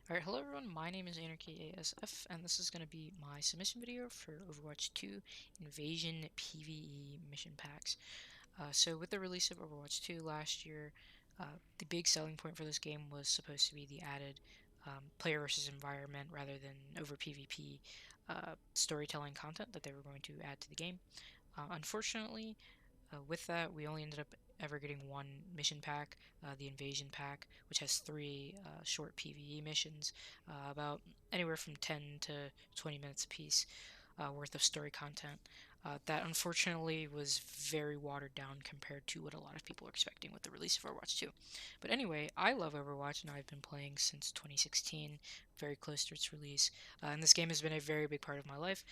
Alright, hello everyone, my name is AnarchyASF, and this is going to be my submission video for Overwatch 2 Invasion PvE mission packs. So with the release of Overwatch 2 last year, the big selling point for this game was supposed to be the added player versus environment rather than over PvP storytelling content that they were going to add to the game. Unfortunately, with that, we only ended up ever getting one mission pack, the Invasion pack, which has three short PvE missions, about anywhere from 10 to 20 minutes apiece, worth of story content. That unfortunately was very watered down compared to what a lot of people are expecting with the release of Overwatch 2. But anyway, I love Overwatch and I've been playing since 2016, very close to its release, and this game has been a very big part of my life.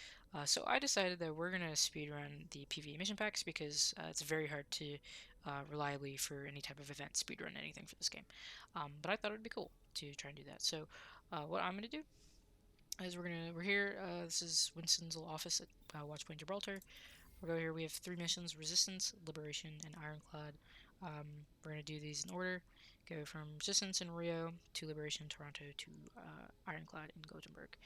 So I decided that we're going to speedrun the PvE mission packs because it's very hard to reliably for any type of event speedrun anything for this game. But I thought it would be cool to try and do that. So what I'm going to do is we're here. This is Winston's little office at Watchpoint Gibraltar. We'll go here. We have three missions: Resistance, Liberation, and Ironclad. We're going to do these in order. Go from Resistance in Rio to Liberation in Toronto to Ironclad in Gothenburg.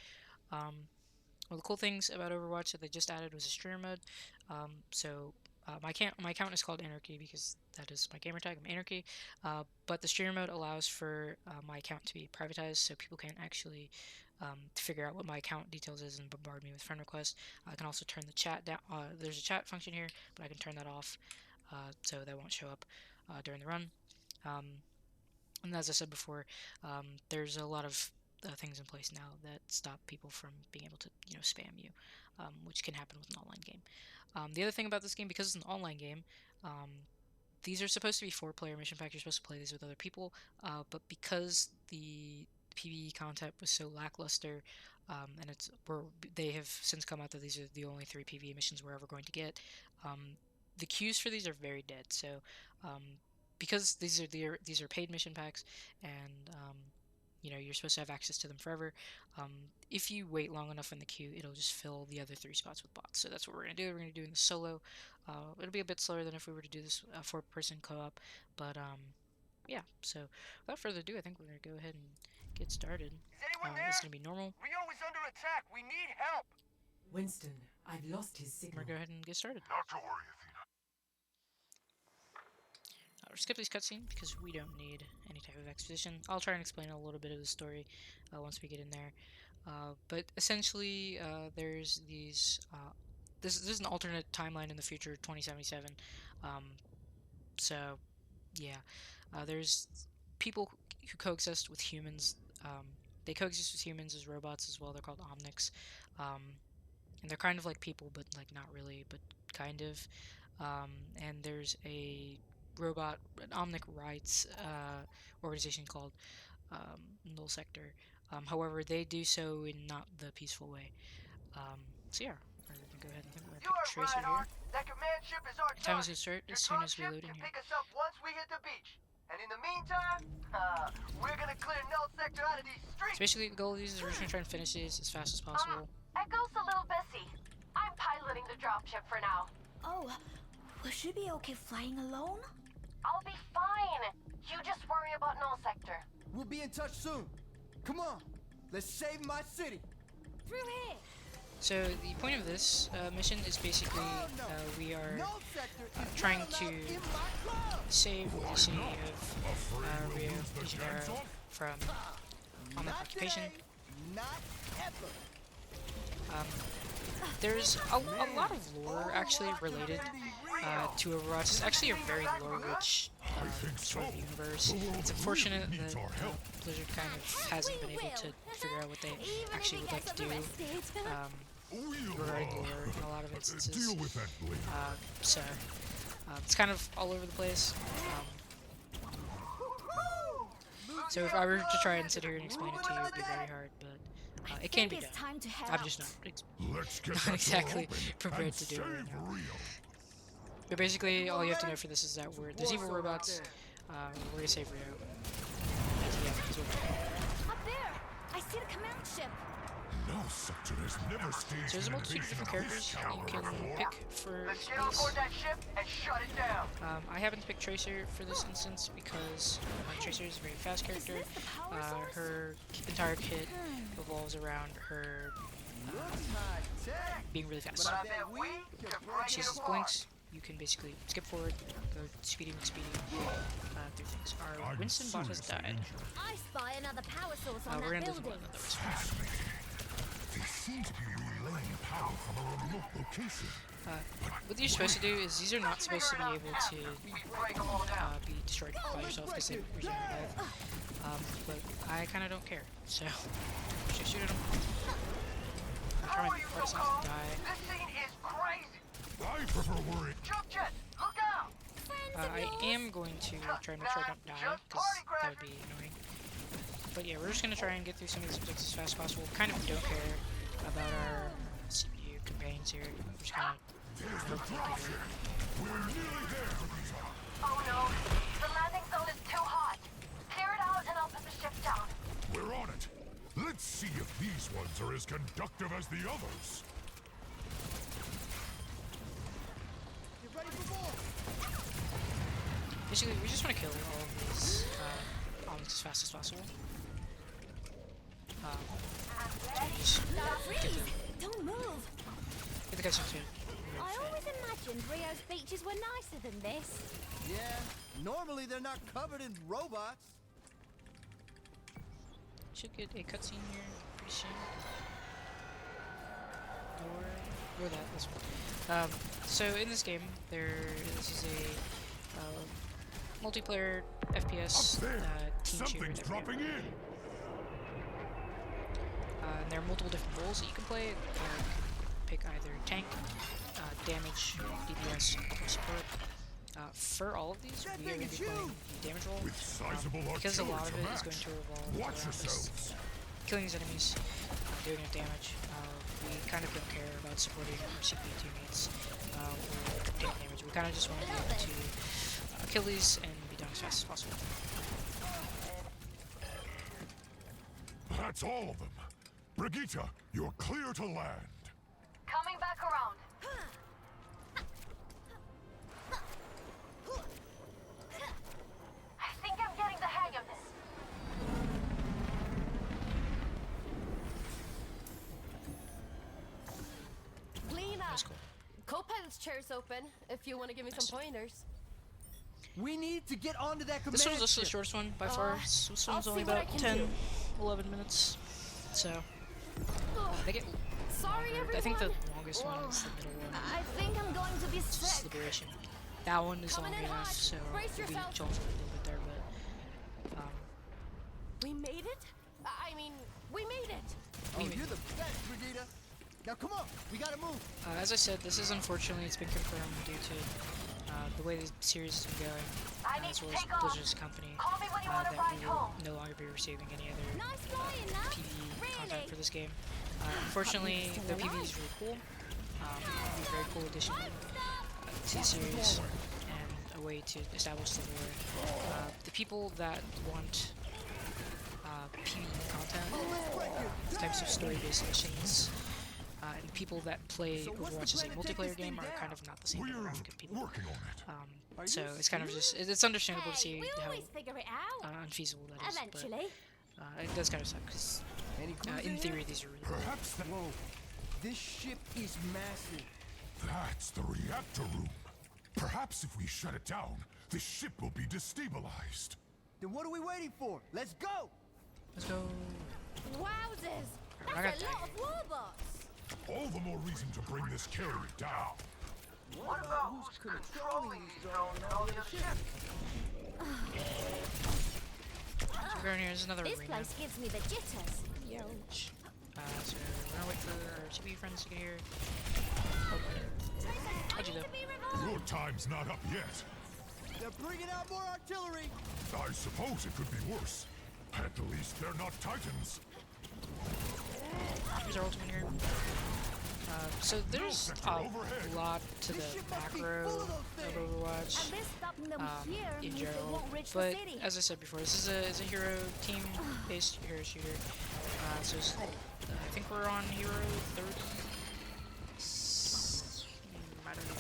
One of the cool things about Overwatch that they just added was a streamer mode. My account is called Anarchy because that is my gamer tag. I'm Anarchy. But the streamer mode allows for my account to be privatized, so people can't actually figure out what my account details is and bombard me with friend requests. I can also turn the chat down. There's a chat function here, but I can turn that off, so that won't show up during the run. And as I said before, there's a lot of things in place now that stop people from being able to, spam you, which can happen with an online game. The other thing about this game, because it's an online game, these are supposed to be four-player mission packs. You're supposed to play these with other people, but because the PvE content was so lackluster, and they have since come out that these are the only three PvE missions we're ever going to get. The queues for these are very dead. So because these are paid mission packs, and you're supposed to have access to them forever. If you wait long enough in the queue, it'll just fill the other three spots with bots. So that's what we're gonna do. We're gonna do in the solo. It'll be a bit slower than if we were to do this four-person co-op, but yeah. So without further ado, I think we're gonna go ahead and get started. Is anyone This is there? gonna be normal. Rio is under attack. We need help. Winston, I've lost his We're signal. gonna go ahead and get started. Not to worry, Athena. We'll skip these cutscenes because we don't need any type of exposition. I'll try and explain a little bit of the story once we get in there. But essentially, there's these. This is an alternate timeline in the future, 2077. So, yeah, there's people who coexist with humans. They coexist with humans as robots as well. They're called Omnics, and they're kind of like people, but like not really, but kind of. And there's an Omnic rights organization called Null Sector. However, they do so in not the peaceful way. So yeah, we're gonna go ahead and we're You gonna are trace right, it here. Art. That command ship is our Time is target. gonna start Your as soon as we dropship load in can here. pick us up once we hit the beach. And in the meantime, we're gonna clear Null Sector out of these streets. So basically, the goal of these is we're just gonna try and finish these as fast as possible. Echo's a little busy. I'm piloting the dropship for now. Oh, will she be okay flying alone? I'll be fine. You just worry about Null Sector. We'll be in touch soon. Come on, let's save my city. Through here! So the point of this mission is basically we are No sector is trying not to allowed in my club. save the city of Afraid Rio to lose de the Janeiro hands-on? from Omnic Not occupation. today, not ever. There's a lot of lore actually related to Overwatch. It's actually a very lore-rich sort of universe. It's unfortunate Needs our that help. Blizzard kind of hasn't been able to figure out what they actually would like to do regarding lore in a lot of instances. Deal with that later. So it's kind of all over the place. So if I were to try and sit here and explain it to you, it would be very hard, but it can be It's done. time to head I'm out. just Let's get not that exactly door open prepared and to do it right save now. Rio. But basically, all you have to know for this is that there's evil robots. We're gonna save Rio. Yeah, that's what we're doing. Up there! I see the command ship. No sector has never staged So there's a an multitude of invasion different of this characters you caliber can before. pick for Let's get on this. board that ship and shut it down. I haven't picked Tracer for this instance because Tracer is a very fast character. this the power source? Her entire kit revolves around her Looks high tech. being really fast. But I bet we can break She it uses apart. blinks. You can basically skip forward, go speedy through things. Our I'm Winston bot has seriously died. injured. I spy another power source on We're that gonna lose building. one though. Fascinating. They seem to be relaying power from a remote location. What you're supposed to do is these are not supposed to be able to We break them all down. be destroyed by yourself because they regenerate life. But I kind of don't care, so just shoot at them. I'm How trying are my you so hardest not calm? to die. This scene is crazy. I prefer worrying. Jump jets, look out! I am going to try and make sure I don't die, because that would be annoying. But yeah, we're just going to try and get through some of these objectives as fast as possible. Kind of don't care about our CPU companions here. We're just kind of We're nearly there, Vegeta. Oh no, the landing zone is too hot. Clear it out and I'll put the ship down. We're on it. Let's see if these ones are as conductive as the others. Get ready for more. basically, we just want to kill all of these almost as fast as possible. So we just Freeze! Don't move! get the cutscene too. I always imagined Rio's beaches were nicer than this. Yeah, normally they're not covered in robots. Should get a cutscene here pretty soon. Or this one. So in this game, this is a multiplayer FPS Up there. team shooter. Something's that we have. dropping in. And there are multiple different roles that you can play. You can pick either tank, damage, DPS, or support. For all of these, we are going to be playing the damage role. With sizable Because a lot of artillery it to is going match. to revolve Watch around us yourselves. killing these enemies, doing enough damage. We kind of don't care about supporting our CPU teammates or taking damage. We kind of just want to be able to kill these and be done as fast as possible. That's all of them. Brigitte, you're clear to land. Coming back around. I think I'm getting the hang of this. Lena! That's cool. Co-pilot's chair's open, if you want to give me some pointers. We need to get onto that command This one's also the ship. shortest one by far. This I'll one's only see what I about can 10, do. 11 minutes. So, they get Sorry, longer. everyone. I think the longest one is the middle one. I think I'm going to be It's just sick. Liberation. That one is Coming long in enough, hot. so Brace we'll be yourself. chilling for a little bit there, but We made it? I mean, we made it. Oh, you're the best, Brigitte. Now come on, we gotta move. as I said, this is unfortunately, it's been confirmed due to the way the series has been going, I need as to well as take off. Blizzard's company, Call me when you want to that ride we will home. no longer be receiving any other Nice flying, lad. PvE content Really? for this game. Unfortunately, the PvE is really cool. It'll be a very cool addition to the series and a way to establish the lore. The people that want PvE content, types of story-based missions, and people that play Overwatch as a multiplayer game are kind of not the same We're demographic of people. working on it. So it's kind of just, it's understandable to Hey, see we how always figure it out. unfeasible that is, Eventually. but it does kind of suck, because Any clues in here? theory these are really cool. Perhaps Whoa, this ship is massive. that's the reactor room. Perhaps if we shut it down, the ship will be destabilized. Then what are we waiting for? Let's go. Let's go. Wowzers! I That's a got lot of robots. All the more reason to bring this carrier down. What about who's controlling these drones and all the other ships? So we're going here, there's another This arena. place gives me the jitters. Ouch. So we're gonna wait for our CPU friends to get here. How'd you go? To be revolved. Your time's not up yet. They're bringing out more artillery. I suppose it could be worse. At the least, they're not Titans. Here's our ultimate here. So there's a lot to the macro of Overwatch At least stopping them here in means they general, won't reach but the city. as I said before, this is a hero team-based hero shooter. So I think we're on hero 30. I don't know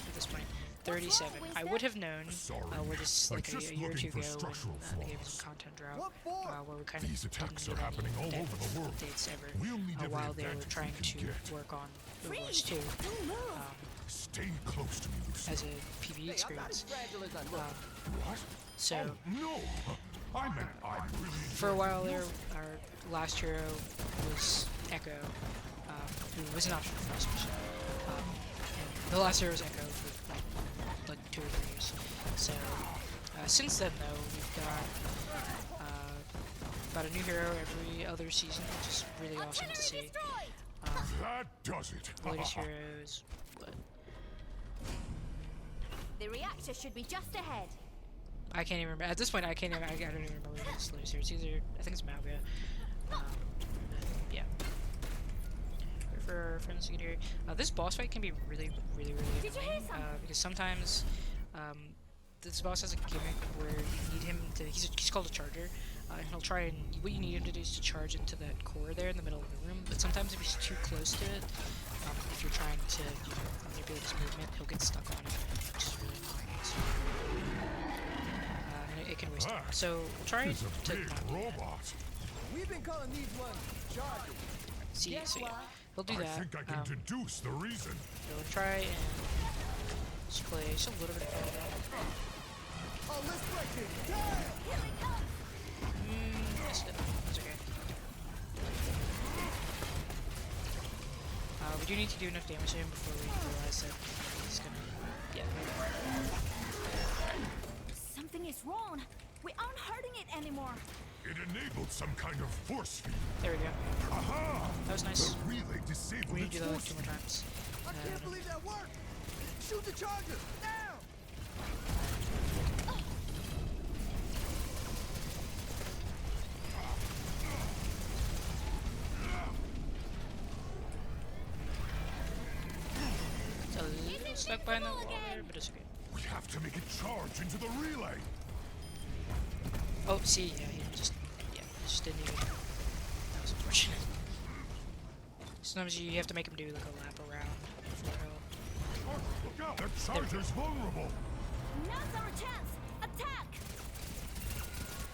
at this point. 37. I would have known. Sorry, We're just I'm like just a year or two looking for ago when structural the game was flaws. in content drought, What for? where we kind of These didn't attacks get are any happening all depth over the world. updates ever, We'll need every while they were advantage trying we to can get. work on Freeze! Overwatch 2 Don't move! Stay close to me, Lucy. as a PvE Hey, I'm not experience. as fragile as I look. What? So Oh, no! I meant I really for a enjoyed while the there, music. our last hero was Echo, who was an option for us mission. And the last hero was Echo for like 2 or 3 years. So since then, though, we've got about a new hero every other season, which is really awesome to see. That does it. The latest hero is what? The reactor should be just ahead. I can't even remember. At this point, I can't even. I don't even remember what this latest hero. It's either I think it's Malga. Yeah. Wait for our friends to get here. This boss fight can be really Did you hear annoying something? because sometimes this boss has a gimmick where you need him to. He's called a charger. And he'll try and what you need him to do is to charge into that core there in the middle of the room. But sometimes if he's too close to it, if you're trying to manipulate his movement, he'll get stuck on it, which is really annoying. And it can waste time. So we'll try He's a to big not do that. robot. We've been calling these ones chargers. See, Guess so yeah, what? he'll do I that. think I can deduce the reason. So we'll try and just play just a little bit of that. Oh, let's break this. Damn! Missed it. That's okay. We do need to do enough damage to him before we realize that he's gonna. Yeah. Something is wrong. We aren't hurting it anymore. It enabled some kind of force field. There we go. Aha! That was nice. The relay disabled We need to its do that like force 2 more times. I can't believe that worked. Shoot the charger now! It's a little stuck behind that wall there, but it's okay. We have to make it charge into the relay. Oh, see, yeah, he just didn't even. That was unfortunate. Sometimes you have to make him do like a lap around before he'll. Look out! That charger's vulnerable. Now's our chance. Attack!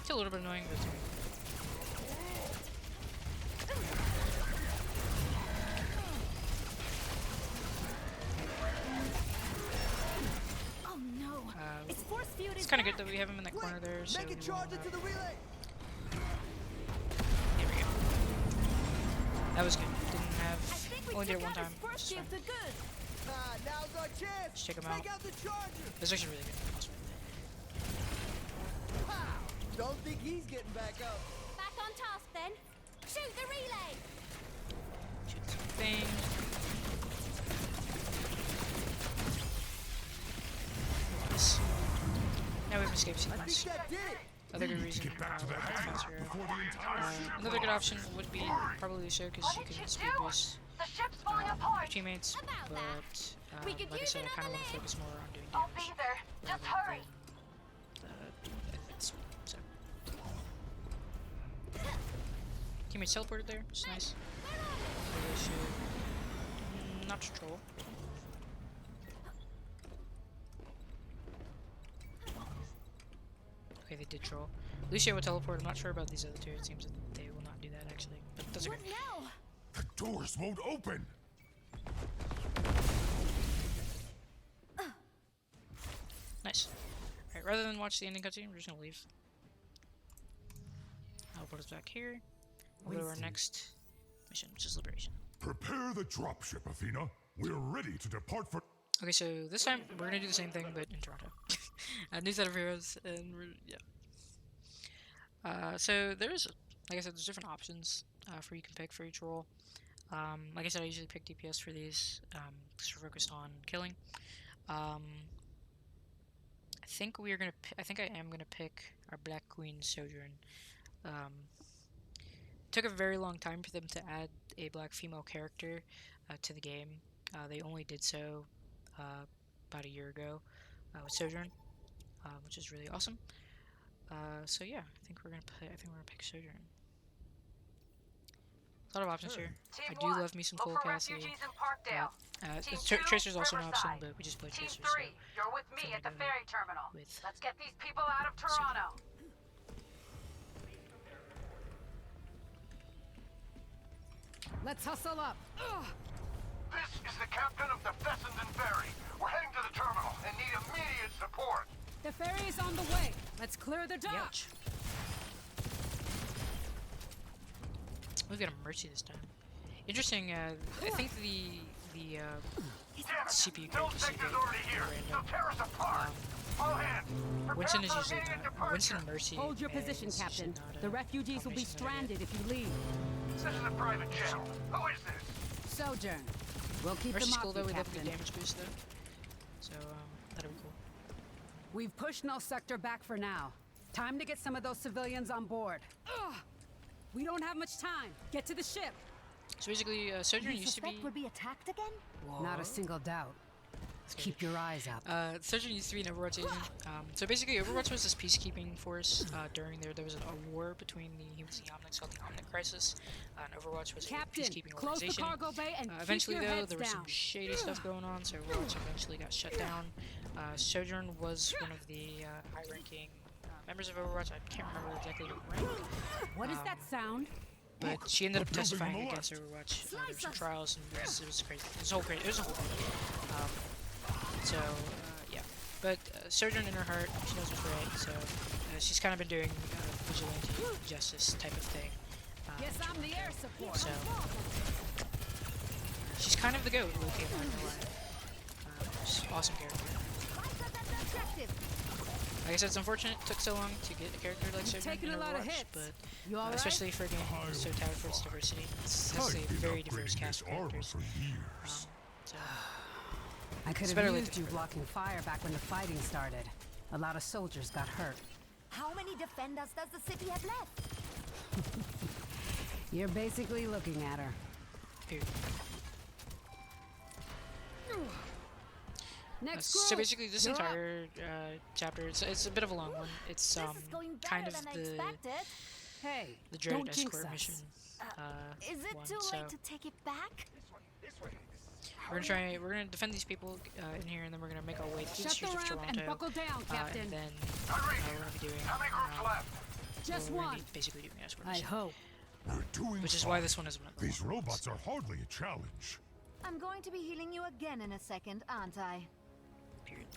It's a little bit annoying, but it's okay. Oh no! It's force field. It's kind of good that we have him in that corner there, so Make we it charge won't into the relay. There we go. That was good. Didn't I have. think we Only did it took one out time. his force It's fine. field for good. Now's our chance. Just check him Take out. out the charger. That's actually really good. Awesome. Pow! Don't think he's getting back up. Back on task then. Shoot the relay. Shoot this thing. Nice. Now we have escape I think sequence. that did it. Other good To reason get back to the we're hangar faster. before the entire ship Another good arrives. option would be probably Lucio because What you did can you speed do? boost The ship's falling your apart. teammates, About but We could like I use said, I kind of another want to leg. focus more on doing I'll be damage there. Just rather hurry. than advance. So teammates teleported there, which is nice. So they should not troll. Okay, they did troll. Lucio will teleport. I'm not sure about these other two. It seems that they will not do that actually, but that's okay. What now? The doors won't open. Nice. Alright, rather than watch the ending cutscene, we're just gonna leave. I'll put us back here. We'll go to our next mission, which is Liberation. Prepare the dropship, Athena. We're ready to depart for. Okay, so this time we're gonna do the same thing, but in Toronto. A new set of heroes, and we're, yeah. So there's, like I said, there's different options for you can pick for each role. Like I said, I usually pick DPS for these because we're focused on killing. I think we are gonna. I think I am gonna pick our Black Queen Sojourn. Took a very long time for them to add a black female character to the game. They only did so about a year ago with Sojourn, which is really awesome. So yeah, I think we're gonna pick Sojourn. A lot of options here. Team I do 1, love me some look Cole for Cassidy. refugees in Parkdale. Team 2, Tracer's also an option, Riverside. but we just play Team Tracer, 3, so you're with me I'm at the gonna go ferry terminal. with Let's get these people out of Toronto. Let's hustle up. This is the captain of the Fessenden Ferry. We're heading to the terminal and need immediate support. The ferry is on the way. Let's clear the dock. Ouch. We've got a Mercy this time. Interesting. I think the Damn it! CPU No characters sector's already here. They'll tear us apart. All hands. Prepare Winston is for usually immediate not. departure. Winston Mercy. Hold your position, is Captain. usually not The a refugees will be combination that I get. stranded if you leave. This is a private channel. Who is this? Sojourn. We'll keep Mercy's them cool off though. you, We love the Captain. damage boost though. So that'll be cool. We've pushed Null Sector back for now. Time to get some of those civilians on board. Ugh! We don't have much time. Get to the ship. So basically, Sojourn used to be. Suspect we'll be attacked again? Not a single doubt. Keep your eyes up. Sojourn used to be an Overwatch agent. So basically, Overwatch was this peacekeeping force. During there was a war between the humans and the Omnics called the Omnic Crisis. And Overwatch was Captain, a peacekeeping close the organization. cargo bay and Eventually, keep your though, heads there was some down. shady stuff going on, so Overwatch eventually got shut down. Sojourn was one of the high-ranking members of Overwatch. I can't remember exactly what rank. What is that sound? But she ended up the building on testifying the against Overwatch. There were some trials, and it was crazy. It was a whole crazy. It was a whole thing. Yeah. But Sojourn in her heart, she knows what's right. So she's kind of been doing vigilante justice type of thing. Yes, I'm the air support. So she's kind of the goat, Loki. I'm not gonna lie. She's an awesome character. Like I said, it's unfortunate it took so long to get a character like Sojourn taking in a lot of Overwatch, hits. but You all right? especially for a game that's so touted for its diversity, it's I've a been very diverse upgrading cast this of armor characters. for years. So I could It's have better late used than you never. blocking fire back when the fighting started. A lot of soldiers got hurt. How many defenders does the city have left? You're basically looking at her. period. Next So group. basically, this You're up. entire chapter, it's a bit of a long one. It's This is going better kind of than I the expected. Hey, dreaded don't jinx escort us. mission. Is it one, too so late to take it back? we're gonna defend these people in here, and then we're gonna make our way through the Shut the streets of ramp Toronto. and buckle down, Captain. And then I'm ready. we're gonna be doing. How many groups left? Just we're gonna one. be basically doing an escort I mission, hope. We're doing which is fine. why this one is one of the These longer robots ones. are hardly a challenge. I'm going to be healing you again in a second, aren't I? Period.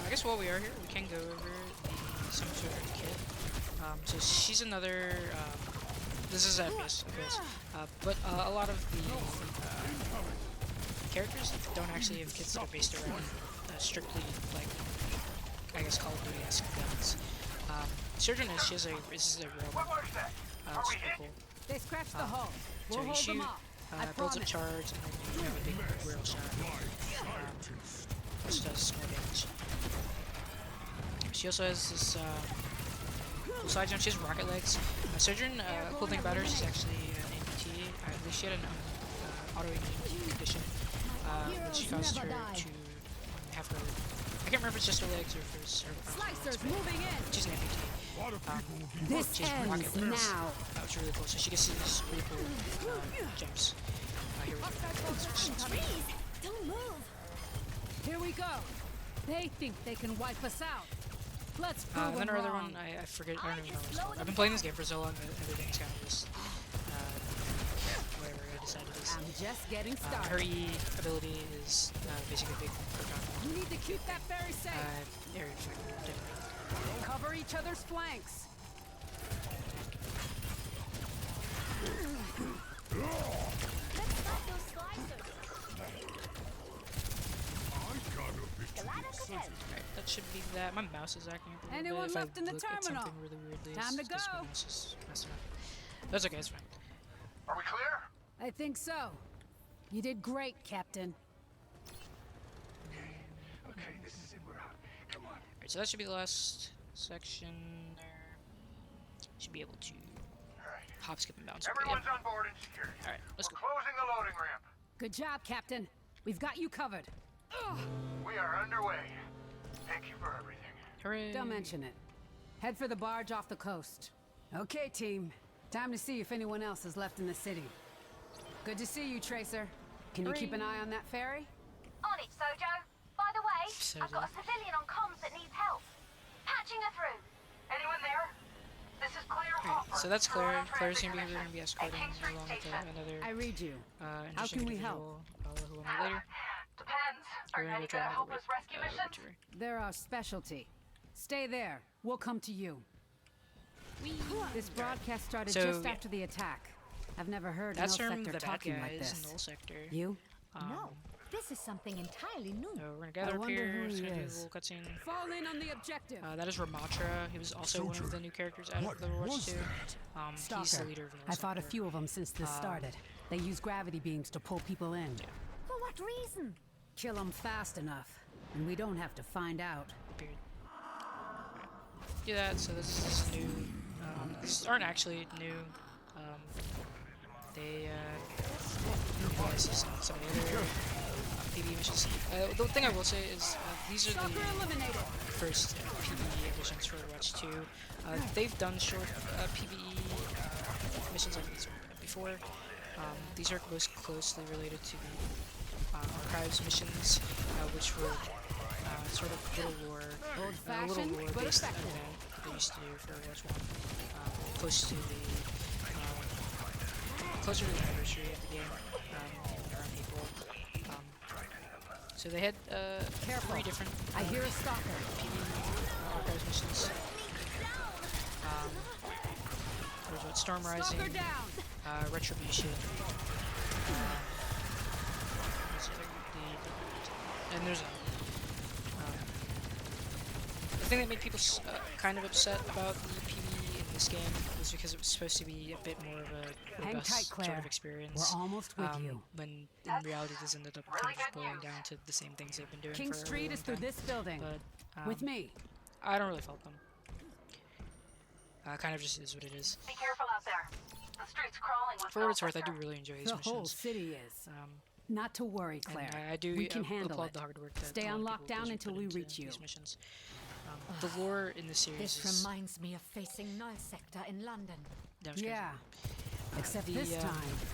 I guess while we are here, we can go over the some sort of kit. So she's another. This is FPS, of course, but a lot of the characters don't actually have kits that are based around strictly like I guess Call of Duty-esque guns. Sojourn is this is a real What was that? Are we super hit? cool. They scratched the hull. So We'll you hold shoot, them off. I builds up promise. charge, and then you have a big rail shot, Scientist. which does more damage. She also has this cool side jump. She has rocket legs. Sojourn, cool thing about her, she's actually an amputee. At least she had an autoimmune condition, which caused her to have her. I can't remember if it's just her legs or if it's her arms. Slicers moving in. She's an amputee. A lot of people will be This She's rocket ends legs. now. That was really cool. So she gets these really cool jumps. Here we go. Please, don't move. Here we go. They think they can wipe us out. Let's prove And then them our other wrong. one, I forget. I don't even know what it's slow called. them I've been playing this game for so long that everything's kind of just whatever I decided it is. I'm just getting Her started. E ability is basically a big proton. We need to keep that ferry safe. Area different. Cover each other's flanks. Let's stop those slicers. I got a bit Glad I could help. Alright, that should be that. My mouse is acting up a little Anyone bit. left If I in the look at terminal? something really weirdly, Time to it's 'cause my go. mouse is messing up. That's okay, it's fine. Are we clear? I think so. You did great, Captain. Okay, this is it. We're out. Come on. Alright, so that should be the last section there. Should be able to Alright. hop, skip, and bounce. Everyone's on board and secured. Alright, let's We're go. closing the loading ramp. Good job, Captain. We've got you covered. We are underway. Thank you for everything. Hooray! Don't mention it. Head for the barge off the coast. Okay, team. Time to see if anyone else is left in the city. Good to see you, Tracer. Can you keep an eye on that ferry? On it, Sojo. By the way, I've got a Sojo. civilian on comms that needs help. Patching her through. Anyone there? This is Claire Alright, Hopper. so that's Claire. Toronto Claire's Transit gonna be Commission. escorting King Street along with Station. another I read you. interesting can we help? individual, who will meet later. Depends. Are We're you gonna ready go for try a another hopeless rescue mission? tour. They're our specialty. Stay there. We'll come to you. This broadcast started So, just yeah. after the attack. I've never heard That's Null from Sector the bad talking like guys, this. Null Sector. You? No, this is something entirely new. So we're gonna gather up wonder here. who It's he gonna do a is. little cutscene. Fall in on the objective. That is Ramatra. He was also one of Soldier, the new characters out what of the Overwatch was 2. that? He's Stalker. the leader of Null I fought a Sector. few of them since this started. They use gravity beams to pull people in. For what reason? Kill them fast enough, and we don't have to find out. Beard. Do that. So this is new. These aren't actually new. They replace some of the other PvE missions. The thing I will say is these are Stalker the eliminated. first PvE missions for Overwatch 2. They've done short PvE missions like these before. These are most closely related to the Archives missions, which were sort of little lore Old-fashioned, but based effective. event that they used to do for Overwatch 1, close to the closer to the anniversary of the game, around April. So they had Careful. 3 different I hear a stalker. PvE Archives missions. There's what, Storm Rising, Stalker down. Retribution, and there's the thing that made people kind of upset about the PvE in this game was because it was supposed to be a bit more of a Hang robust tight, sort Claire. of experience. We're almost with you. When in reality, this ended up kind of just boiling down to the same things they've been doing King for a really Street long is through time. this building. But With me. I don't really fault them. Kind of just is what it is. Be careful out there. The street's crawling with For what it's Null worth, I do Sector. really enjoy these The whole missions. city is. Um, Not to worry, and Claire. I do we can handle applaud it. the hard work that Stay a on lot of people lockdown do until put we into reach you. these missions. The lore in the series This is reminds me of facing Null Sector in London. demonstrated. Yeah. Except the, this time,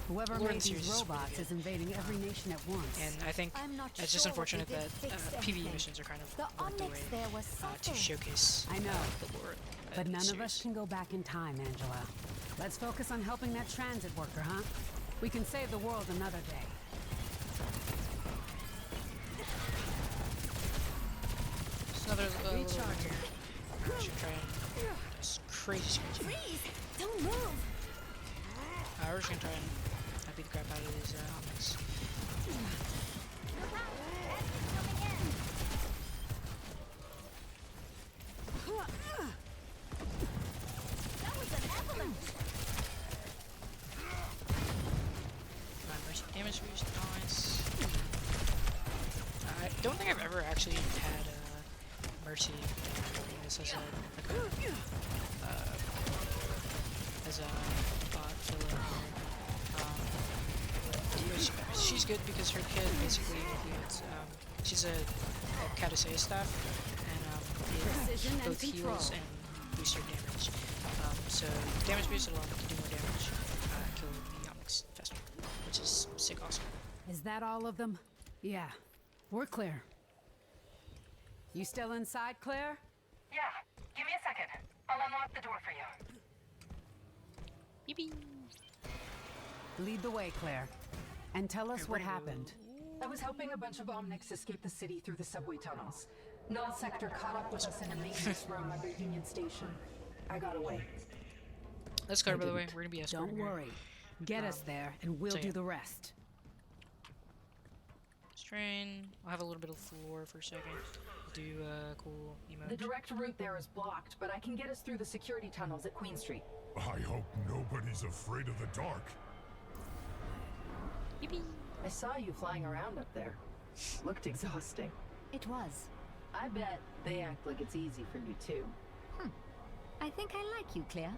whoever lore in made the series these is really robots good. is invading every nation at once. And I think I'm not it's just sure unfortunate what they that did fix PvE anything. missions are kind of The worked away onyx there was to subtle. showcase I know. the lore. But in the none of us series. can go back in time, Angela. Let's focus on helping that transit worker, huh? We can save the world another day. Just another little Recharge. here. I should try and this crazy screen. Please, don't move. We're just gonna try and beat the crap out of these omnics. That was an avalanche. Mercy damage boost, nice. I don't think I've ever actually had Mercy this as a bot filler. She's good because her kit basically includes she's a Catacea staff and Precision it and both heals control. and boosts your damage. So damage boost allows me to do more damage, kill the omnics faster, which is sick awesome. Is that all of them? Yeah. We're clear. You still inside, Claire? Yeah, give me a second. I'll unlock the door for you. Yippee! Lead the way, Claire. And tell us what happened. I was helping a bunch of Omnics escape the city through the subway tunnels. Null Sector caught up with us in a maintenance room under Union Station. I got away. That's Claire, by the way. We're gonna be escorting Don't her. worry. Get us there, and we'll so do yeah. the rest. Strain. I'll have a little bit of floor for a second. Do a cool emote. The direct route there is blocked, but I can get us through the security tunnels at Queen Street. I hope nobody's afraid of the dark. Yippee! I saw you flying around up there. Looked exhausting. It was. I bet they act like it's easy for you too. I think I like you, Claire.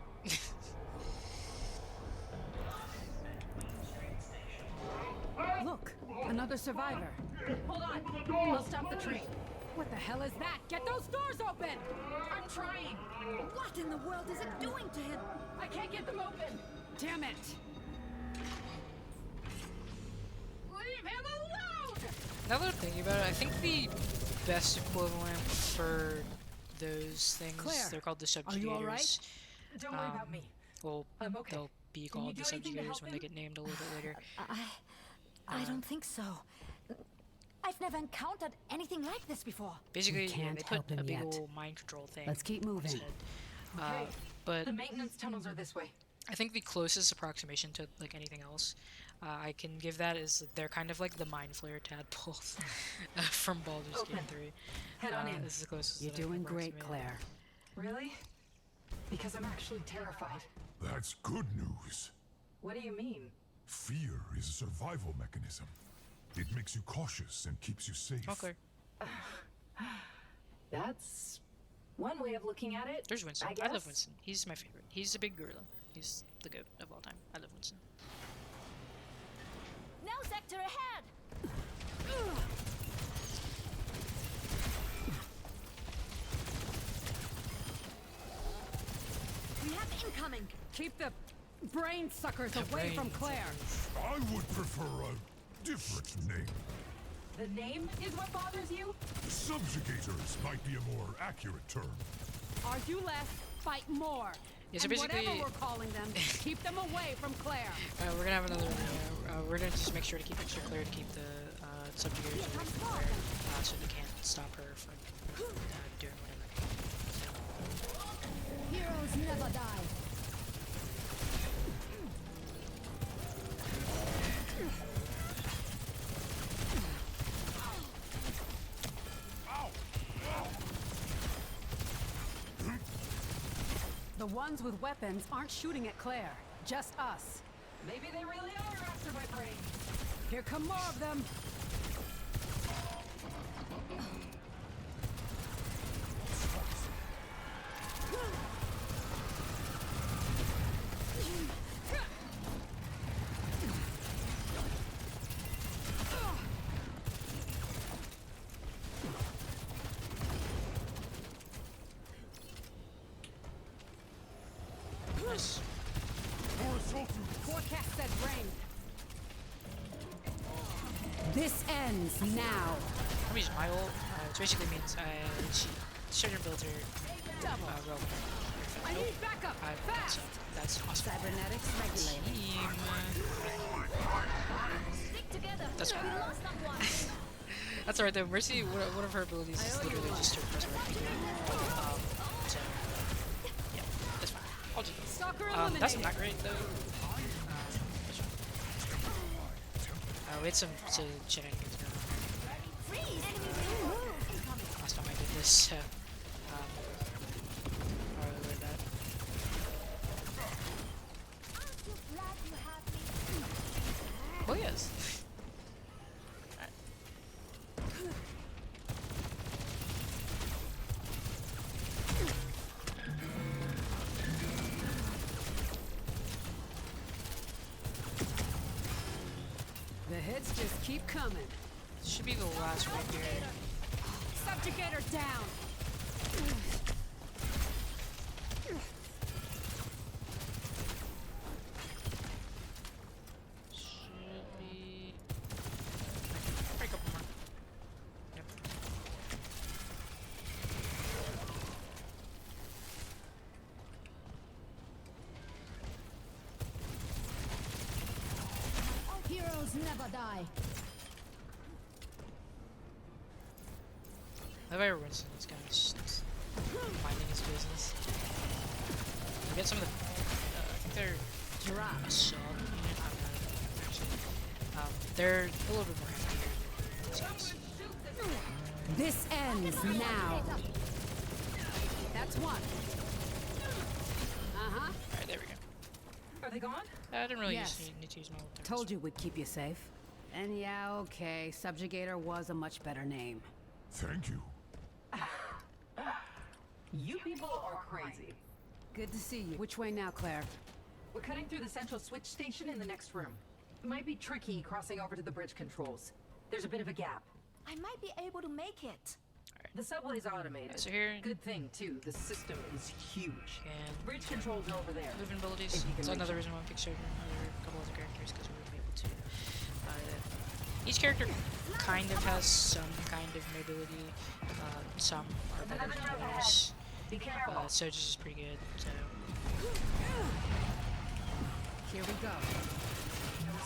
Look, another survivor. Hold on. I'll stop the train. What the hell is that? Get those doors open! I'm trying. What in the world is it doing to him? I can't get them open. Damn it! Leave him alone! Now that I'm thinking about it, I think the best equivalent for those things, Claire, they're called the are you all right? subjugators. Don't worry about me. Well, I'm okay. they'll be Can you called the do anything to subjugators help when they him? get named a little bit later. I don't think so. I've never encountered anything like this before. Basically, yeah, can't they put help him a big yet. old mind control thing. Let's keep on his moving. head. Okay. But The maintenance tunnels are this way. I think the closest approximation to like anything else I can give that is that they're kind of like the mind flare tadpoles from Baldur's Gate Open. 3. Head on in. This is the closest. You're that I can doing great, approximate. Claire. Really? Because I'm actually terrified. That's good news. What do you mean? Fear is a survival mechanism. It makes you cautious and keeps you safe. Okay. That's one way of looking at it. There's Winston. I I love guess. Winston. He's my favorite. He's a big gorilla. He's the goat of all time. I love Winston. No sector ahead! We have incoming! Keep the brain suckers The away from brain Claire. I would prefer a different name. The name is what bothers you? Subjugators might be a more accurate term. Argue less, fight more. Yeah, so and whatever basically- we're calling them, keep them away from Claire. We're gonna have another video. We're gonna just make sure to keep extra clear to keep the subjugators away from Claire, so they can't stop her from doing whatever. Heroes never die. The ones with weapons aren't shooting at Claire, just us. Maybe they really are after my brain. Here come more of them. Nice. Forecast said rain. This ends now. I'm using my ult, which basically means she shut your builder relevant. I need backup. So Fast. that's awesome. Cybernetics regulated. Team. Stick together. That's we fine. lost that one. That's alright though. Mercy, one of her abilities is literally just to resurrect people. So yeah, that's fine. I'll do that. Stalker That's eliminated. not great though. That's fine. We had some shenanigans going on Freeze! Enemy move! last time I did this, so I really learned that. Aren't you glad you have me? Oh yes. The hits just keep coming. This should be the last one here. Subjugator down. Should be a couple more. Yep. Heroes never die. If I ever Winston, this guy is just minding his business. We get some of the. I think they're Drop. a sub unit. I'm not actually. They're a little bit more hefty here. These guys. This ends now. That's one. Uh-huh. Alright, there we go. Are they gone? I didn't really Yes. need to use my ult there. Told you we'd keep you safe. And yeah, okay, Subjugator was a much better name. Thank you. You people are crazy. Good to see you. Which way now, Claire? We're cutting through the central switch station in the next room. It might be tricky crossing over to the bridge controls. There's a bit of a gap. I might be able to make it. The subway's automated. So here, Good thing, too. The system is huge. and Bridge controls are over there. movement abilities. If you can That's reach another it. reason why I picked certain a couple other characters, because we would be able to. Each character kind of has some kind of mobility. Some are better than others. Be careful. Soja's is pretty good. So Here we go.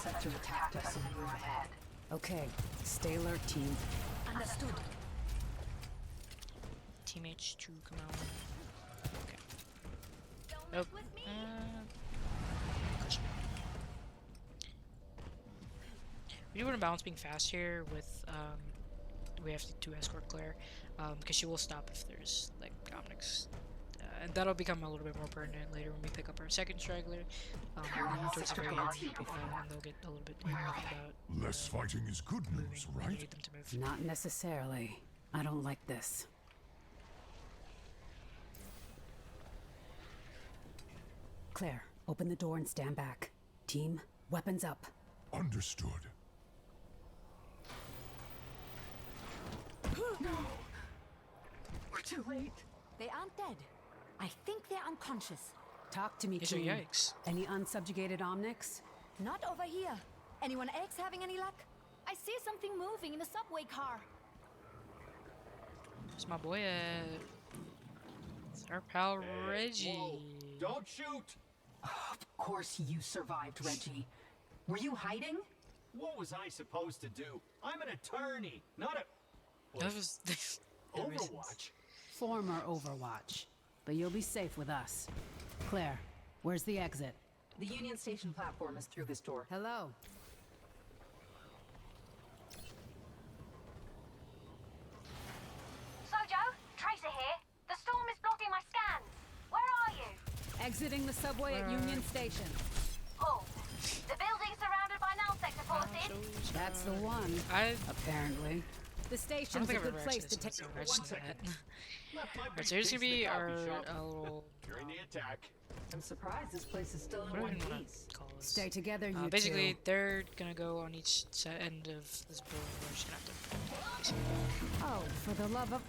Sector attacked us in the room ahead. Okay, stay alert, team. Understood. teammates to come out. Okay. Don't Nope. mess with me. Push me. We do want to balance being fast here with we have to escort Claire because she will stop if there's like Omnics. And that'll become a little bit more pertinent later when we pick up our second straggler towards the very end, and they'll get a little bit about Less fighting is good news, moving. We right? need them to move. Not necessarily. I don't like this. Claire, open the door and stand back. Team, weapons up. Understood. We're too late. They aren't dead. I think they're unconscious. Talk to me, These are team. yikes. Any unsubjugated Omnics? Not over here. Anyone else having any luck? I see something moving in a subway car. Where's my boy at? It's our pal Reggie. Whoa, don't shoot! Of course you survived, Reggie. Were you hiding? What was I supposed to do? I'm an attorney, not a... That was the reasons. Overwatch? Former Overwatch. But you'll be safe with us. Claire, where's the exit? The Union Station platform is through this door. Hello. Sojo, Tracer here. The storm is blocking my scans. Where are you? Exiting the subway at Union Station. Oh, the building surrounded by null sector forces. That's the one, I apparently. The don't station's a think I've good ever place actually to seen take. this. I just know that. Left my Alright, so here's gonna briefcase in be the our coffee shop. little. During the attack. I'm surprised this place is still What in do I one even want piece. to call this? Stay together, you Basically, two. they're gonna go on each end of this building. We're just gonna have to. Oh, for the love of...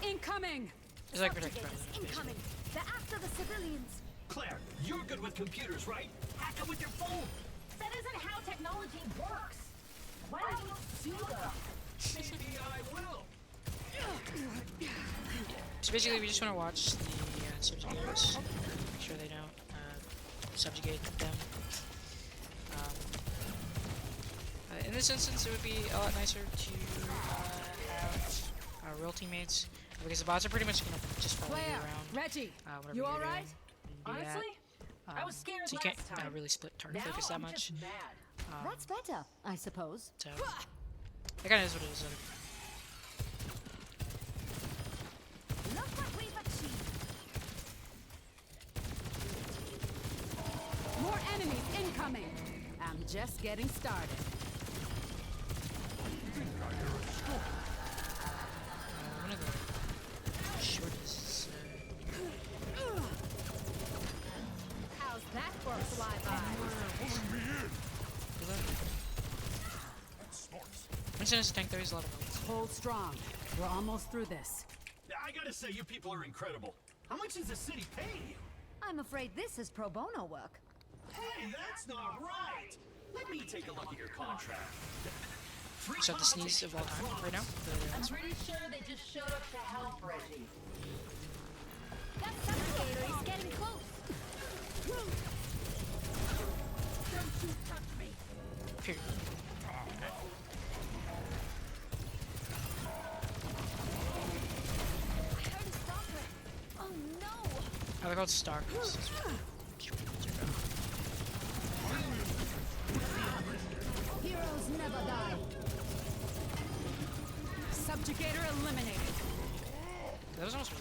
Incoming! It's like protected by Subjugators them, incoming. They're after the civilians. Claire, you're good with computers, right? Hack them with your phone! That isn't how technology works. Why don't you sue them? Maybe I will! So basically, we just want to watch the subjugators, make sure they don't subjugate them. In this instance, it would be a lot nicer to have real teammates, because the bots are pretty much going to just follow you Claire, around. Reggie, Whatever you you're all doing, right? and do that. Honestly, I was scared So you can't last time. really split turn Now focus that I'm much. just mad. That's better, I suppose. So that kind of is what it is. Look what we've achieved. More enemies incoming! I'm just getting started. One of the shortest. How's that for a flyby? Winston is a tank though, he's a lot of bullets. Hold strong. We're almost through this. I gotta say, you people are incredible. How much does the city pay you? I'm afraid this is pro bono work. Hey, that's not right! Let me take a look at your contract. Free So the sneeze of all time right now. I'm pretty sure they just showed up to help Reggie. That subjugator is getting close. Don't you touch me. Period. I heard a stalker. Oh no. I like how it's Star. Heroes never die. Subjugator eliminated. That was almost.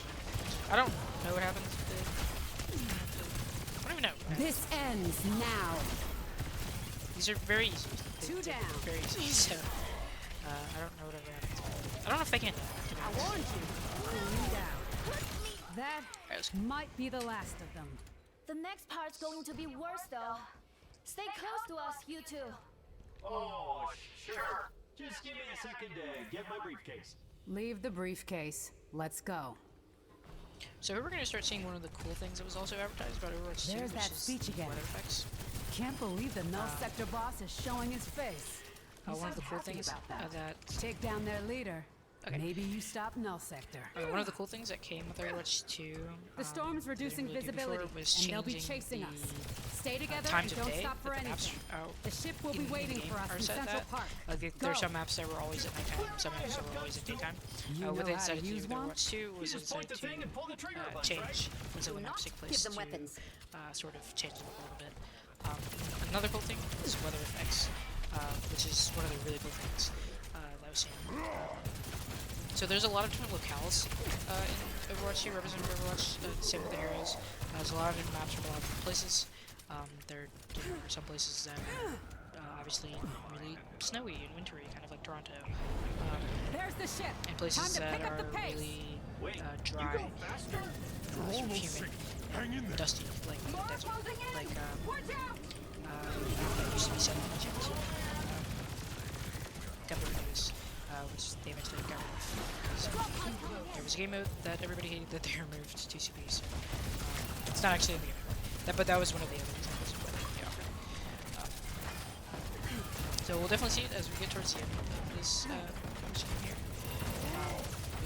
I don't know what happens. I don't even know. This ends now. These are very easy. Two down. Very easy. So I don't know whatever happens. I don't know if they can. I warned you. Cool you down. That let's might be the last of them. The next part's going to be worse, though. Stay close to us, you two. Oh, sure. Just give me a second to get my briefcase. Leave the briefcase. Let's go. So we're going to start seeing one of the cool things that was also advertised about Overwatch 2, There's which that is speech the again. weather effects. Can't believe the null sector boss is showing his face. One of the cool happy things about that. that Take down their leader. Okay. Maybe you stop null sector. one of the cool things that came with Overwatch 2, The storm's that they reducing didn't really do visibility, before, was and they'll be changing chasing the, us. Stay together times and of don't day stop for that the maps anything. out The ship will in be the waiting game for us are in set Central that. Park. There are Go. some maps that were always at nighttime, some maps that were always at daytime. You What know they how to decided to do use with one? Overwatch 2 was You they just point decided the thing and pull the trigger to a bunch, right? change once the maps take place them to weapons. Sort of change them up a little bit. Another cool thing is weather effects, which is one of the really cool things that I was seeing. So there's a lot of different locales in Overwatch 2, represented in Overwatch, same with the arrows. There's a lot of different maps from a lot of different places. There are some places that are obviously really snowy and wintry, kind of like Toronto. There's the ship. And places Time to that pick up are the pace. really Wait, dry, you go faster? You're sort of almost humid, safe. Hang in there. dusty, like the desert, like Watch out! used to be set in the gyms. Got rid of those, which they eventually got rid of. So, there was a game mode that everybody hated that they removed to CPs. It's not actually in the game anymore. But that was one of the other examples of what they offered. So we'll definitely see it as we get towards the end of this mission here.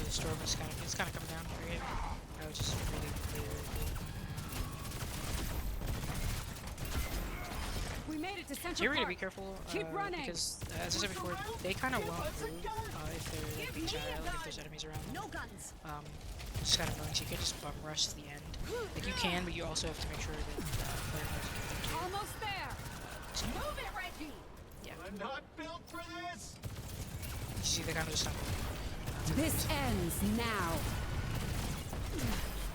The storm is kind of coming down very heavy, which is really, really, really cool. We made it to So Central you're going to Park. be careful, Keep running. because, as I said before, they kind of won't move if they're like, being shot at, like if there's enemies around them. No guns. It's kind of annoying, so you can't just bum rush to the end. Like, you can, but you also have to make sure that player knows you can do. Almost there. Move it, Reggie. Yeah, I'm not built for this! you see, they kind of just stop. This ends now.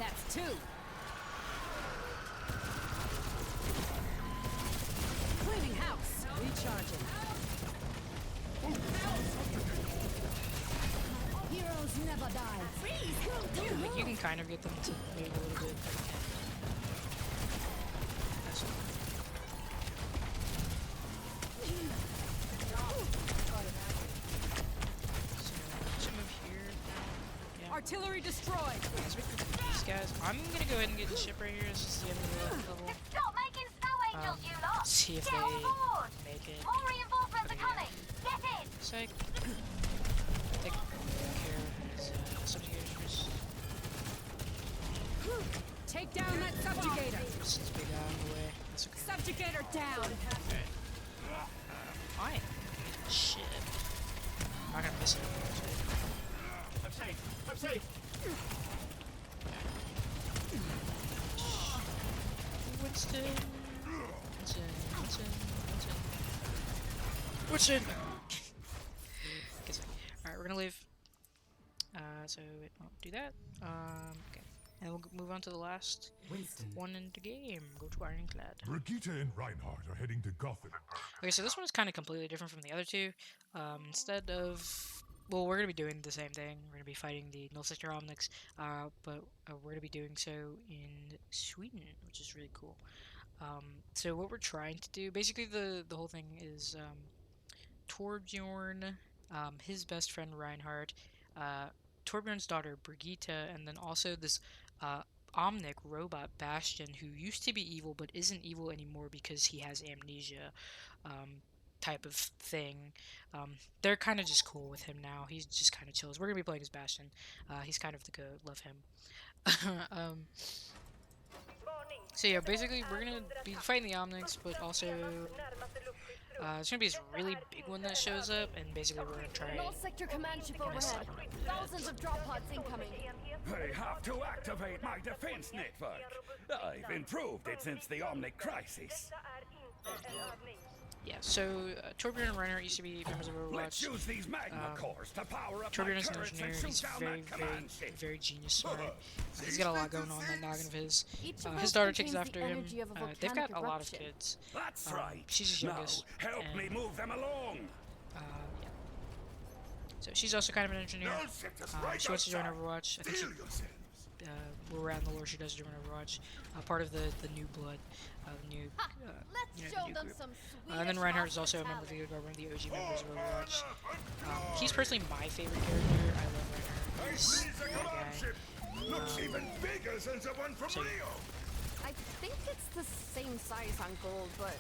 That's two. Cleaning house. Recharging. Heroes never die. Freeze! Like, you can kind of get them to move a little bit. So, should move here. Yeah. Artillery destroyed. Let's wait for these guys. I'm gonna go ahead and get the ship right here. This is the end of the level. Stop making snow angels, you lot! See if Get they on board! make it. More reinforcements are coming! Get in! Psych. Take care of these subjugators. Take down that subjugator. This is big out of the way. That's okay. Subjugator down. Fine. Shit. I'm not gonna miss it. I'm safe! I'm safe! Winston. Winston. Alright, we're gonna leave. So it won't do that. Okay. And we'll move on to the last Winston. one in the game. Go to Ironclad. Brigitte and Reinhardt are heading to Gotham. Okay, so this one is kind of completely different from the other two. Instead of, well, we're gonna be doing the same thing. We're gonna be fighting the Null Sector Omnics, but we're gonna be doing so in Sweden, which is really cool. So what we're trying to do, basically, the whole thing is Torbjorn, his best friend Reinhardt, Torbjorn's daughter Brigitte, and then also this Omnic robot Bastion, who used to be evil but isn't evil anymore because he has amnesia, type of thing. They're kind of just cool with him now. He's just kind of chills. We're gonna be playing as Bastion. He's kind of the goat. Love him. So yeah, basically we're gonna be fighting the Omnics, but also there's gonna be this really big one that shows up, and basically we're gonna try. Null sector command ship Kinda overhead. stop Thousands of drop pods incoming. I have to activate my defense network. I've improved it since the Omnic crisis. Yeah, so Torbjorn and Reinhardt used to be members of Let's Overwatch. use these magma cores to power up my Torbjorn is an turrets engineer. and shoot He's down very, that very, command ship. very genius smart. He's got a lot going on in that noggin of his. Each of His us daughter contains takes after the him. energy of a They've got volcanic a lot of eruption. kids. That's right. She's his youngest. Now, help me and, move them along. Yeah. So she's also kind of an engineer. Null Sector's right She wants to join outside. Overwatch. I think she Feel yourselves. will around the lore she does during Overwatch. Part of the new blood, the new the new group. And then Reinhardt is also a member of the one of the OG members of Overwatch. He's personally my favorite character. I love Reinhardt. He's the guy. Looks even bigger than the one from Rio. I think it's the same size on gold, but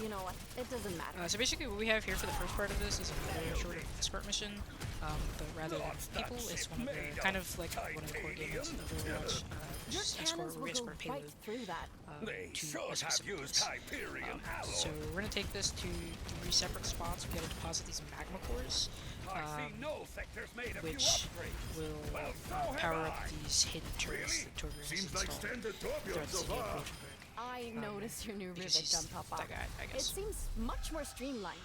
you know what? It doesn't matter. So basically, what we have here for the first part of this is a short escort mission, but rather than people, it's one of the kind of like one of the core games of Overwatch. Your Escort, cannons will go payload, right through that. to a specific place. So we're gonna take this to 3 separate spots. We gotta deposit these magma cores, which will power up these hidden turrets that Torbjorn has installed throughout the city of Gothenburg. I noticed your new rivet gun pop up. That guy, I guess. It seems much more streamlined.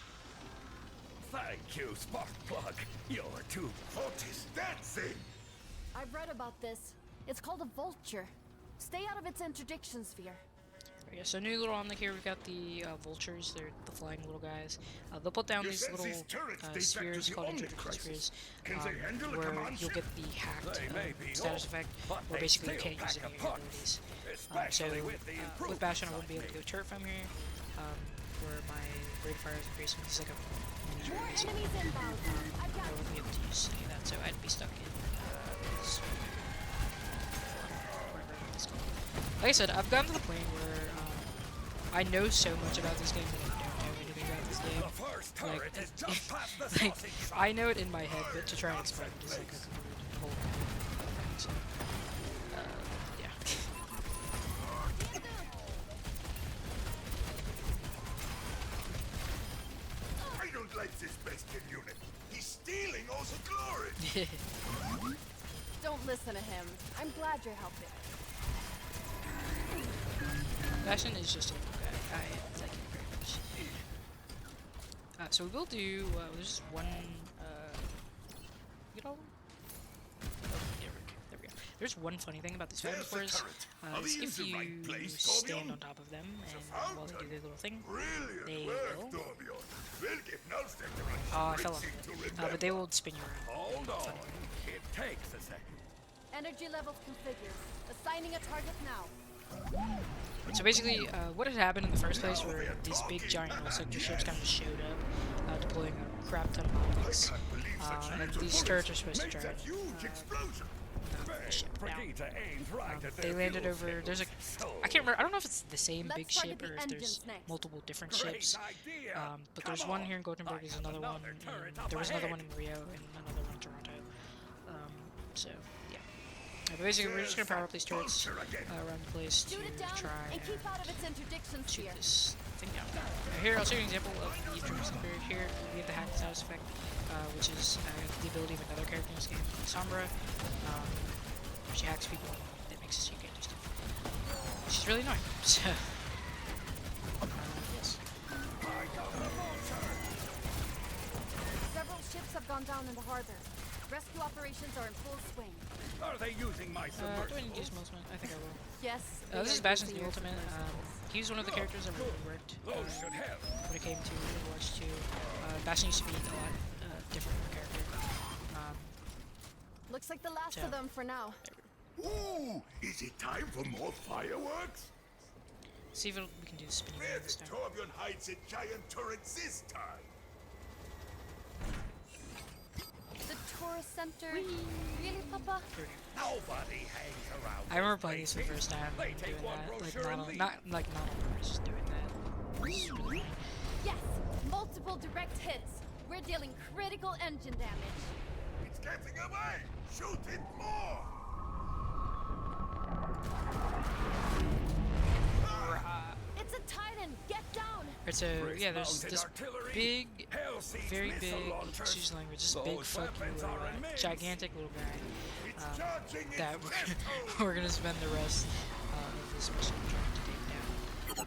Thank you, Sparkplug. You're too. What is that thing? I've read about this. It's called a vulture. Stay out of its interdiction sphere. Okay, so new little Omnic here, we've got the vultures, they're the flying little guys. They'll put down these little spheres called interdiction spheres, where you'll get the hacked status effect, where basically you can't use any of your abilities. So with Bastion I wouldn't be able to go turret from here, where my Rate of Fire is increased, he's like a mini turret basically. I wouldn't be able to use any of that, so I'd be stuck in this. Like I said, I've gotten to the point where I know so much about this game that I don't know anything about this game. Like, I know it in my head, but to try and explain it is like a whole thing. So, yeah. I don't like this Bastion unit. He's stealing all the glory. Don't listen to him. I'm glad you're helping. Bastion is just a little guy. I like him very much. So we will do. There's just one. Get all of them? Oh, yeah, there we go. There's one funny thing about these magma cores. If you stand on top of them and while they do their little thing, they will. Oh, I fell off. But they will spin you around. Hold on. It takes a second. Energy levels configured. Assigning a target now. So basically, what had happened in the first place were these big giant null sector ships kind of showed up, deploying a crap ton of optics, and these turrets are supposed to try and knock the ship down. They landed over, there's a, I can't remember, I don't know if it's the same big ship or if there's multiple different ships, but there's one here in Gothenburg, there's another one, there was another one in Rio, and another one in Toronto, so yeah. But basically, we're just gonna power up these turrets around the place to try and shoot this thing down. Here, I'll show you an example of the interdiction period. Here, we have the hack status effect, which is the ability of another character in this game, Sombra. She hacks people and it makes it so you can't do stuff. She's really annoying. So, yes. Several ships have gone down in the harbor. Rescue operations are in full swing. Are they using my submersible? Do I need to use most of I think I will. Yes. This is Bastion's new ultimate. He's one of the characters that really worked when it came to Overwatch 2. Bastion used to be a lot different of a character. Looks like the last of them for now. Ooh, is it time for more fireworks? See if we can do the spinning Where this did time. Torbjorn hide the giant turrets this time? The tourist center. Really, Papa? Nobody hangs around. I remember playing this for the first time and doing that. Not on purpose, just doing that. It's really funny. Yes! Multiple direct hits. We're dealing critical engine damage. It's getting away! Shoot it more! It's a Titan! Get down! Alright, so yeah, there's this big, very big, excuse the language, this big fuck you, gigantic little guy that we're gonna spend the rest of this mission trying to take down.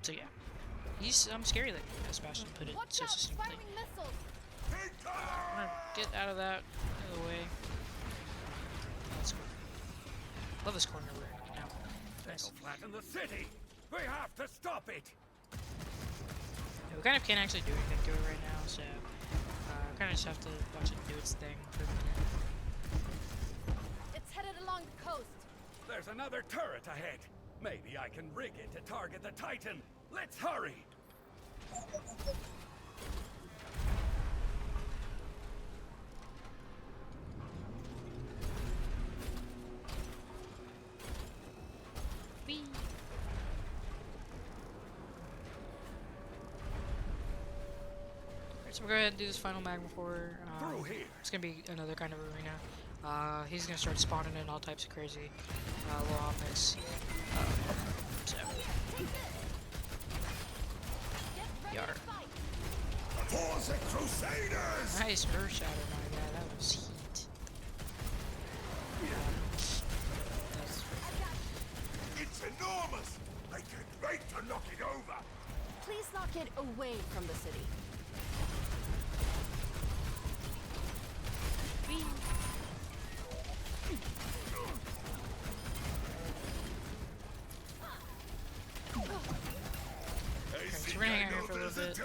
So yeah, he's scary, like as Bastion put it so succinctly. I'm gonna get out of that, out of the way. Let's go. Love this corner we're in now. Nice. Flatten the city. We have to stop it. Yeah, we kind of can't actually do anything to it right now, so kind of just have to watch it do its thing for a minute. It's headed along the coast. There's another turret ahead. Maybe I can rig it to target the Titan. Let's hurry! Whee! Alright, so we'll go ahead and do this final magma core. Through here. It's gonna be another kind of arena. He's gonna start spawning in all types of crazy little omnics. So. Yar. For the Crusaders! Nice Earth Shatter, my guy. That was heat. It's enormous! I can't wait to knock it over! Please knock it away from the city. So we're gonna hang out here for a little bit.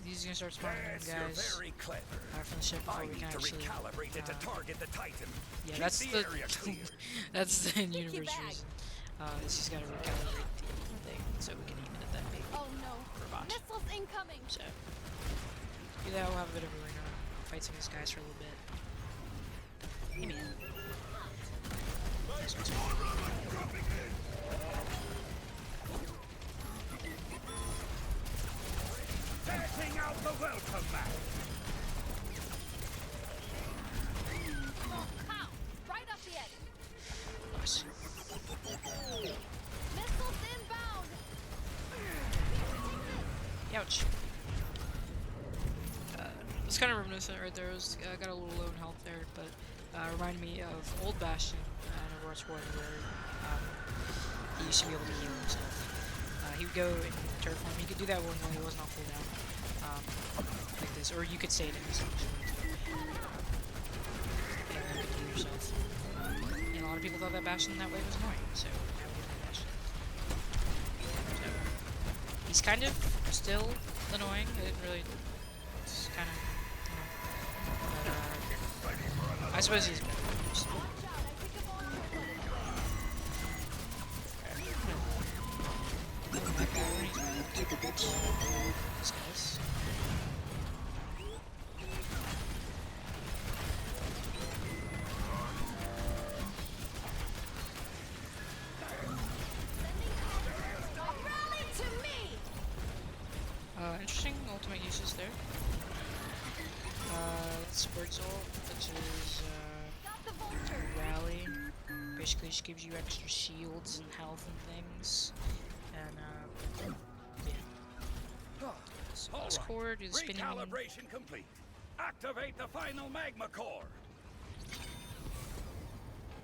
These are gonna start spawning in, guys. Very clever. From the ship before I we need can to actually. recalibrate it to target the Titan. Yeah, Keep that's the area clear. that's the in-universe reason. Is he's gotta recalibrate the thing so we can aim it at that big Oh no. robot. Missiles incoming. So do that. We'll have a bit of a ring around, fight some of these guys for a little bit. Hey man. Setting out the welcome mat. Ow! Right up the edge. Nice. Missiles inbound. Ouch. It's kind of reminiscent right there. It was, got a little low in health there, but reminded me of Old Bastion in Overwatch 1, where he used to be able to heal himself. He would go in turret form. He could do that when he wasn't on cooldown, like this, or you could stay it in this. And you could heal yourself. And a lot of people thought that Bastion that way was annoying, so now we have Bastion. So, he's kind of still annoying. It really, it's kind of, but I suppose he's better. So. This guy's. Rally to me. Interesting ultimate uses there. Sports ult, which is rally. Basically, just gives you extra shields and health and things. And yeah. So let's core, do the spinning. Recalibration complete. Activate the final magma core.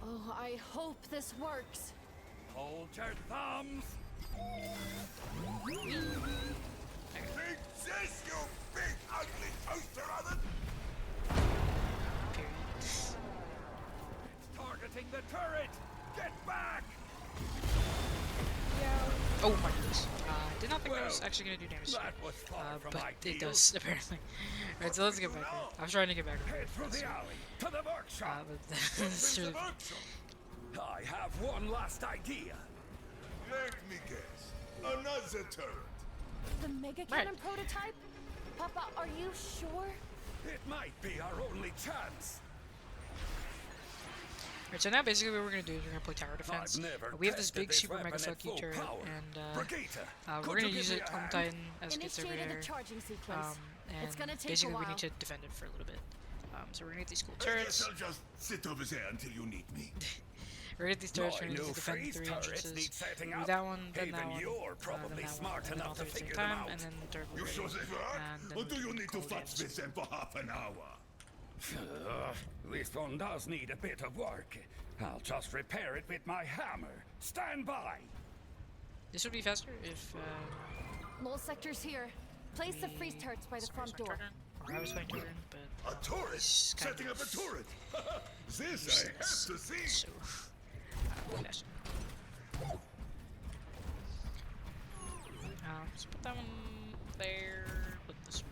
Oh, I hope this works. Hold your thumbs. Big sis, you big ugly toaster oven! Period. It's targeting the turret. Get back. Oh my goodness. Did not think that was actually going to do damage. That was far from But ideal. it does, apparently. Alright, so let's get back here. I was trying to get back here. Head through the alley to the workshop. But this is I have one last idea. Let me guess. Another turret. The Mega Right. Cannon prototype? Papa, are you sure? It might be our only chance. Alright, so now basically what we're going to do is we're going to play tower defense. I've never We have this tested big this super weapon mega at suck you full turret, power. and Brigitte, we're could going to you use give it me a on hand? Titan as it gets over Initiated there. a charging sequence. And It's gonna take a basically we while. need to defend it for a little bit. So we're going to get these cool I turrets. guess I'll just sit over there until you need me. We're going to get these turrets, My we're going to new defend freeze three turrets entrances. need setting Do up. that one, then Even that one, you're then probably that smart one, and then all enough to three at the figure same them time, out. and then the turret will You be sure ready. they work? And then Or do we you can need to call it fudge games. this in for half an hour? This one does need a bit of work. I'll just repair it with my hammer. Stand by. This would be faster if Mole sector's here. Place the freeze turrets by the front door. Or I was playing turret, but A turret? It's kind Setting of up a turret? This I have to see. so faster. Let's put that one there. Put this one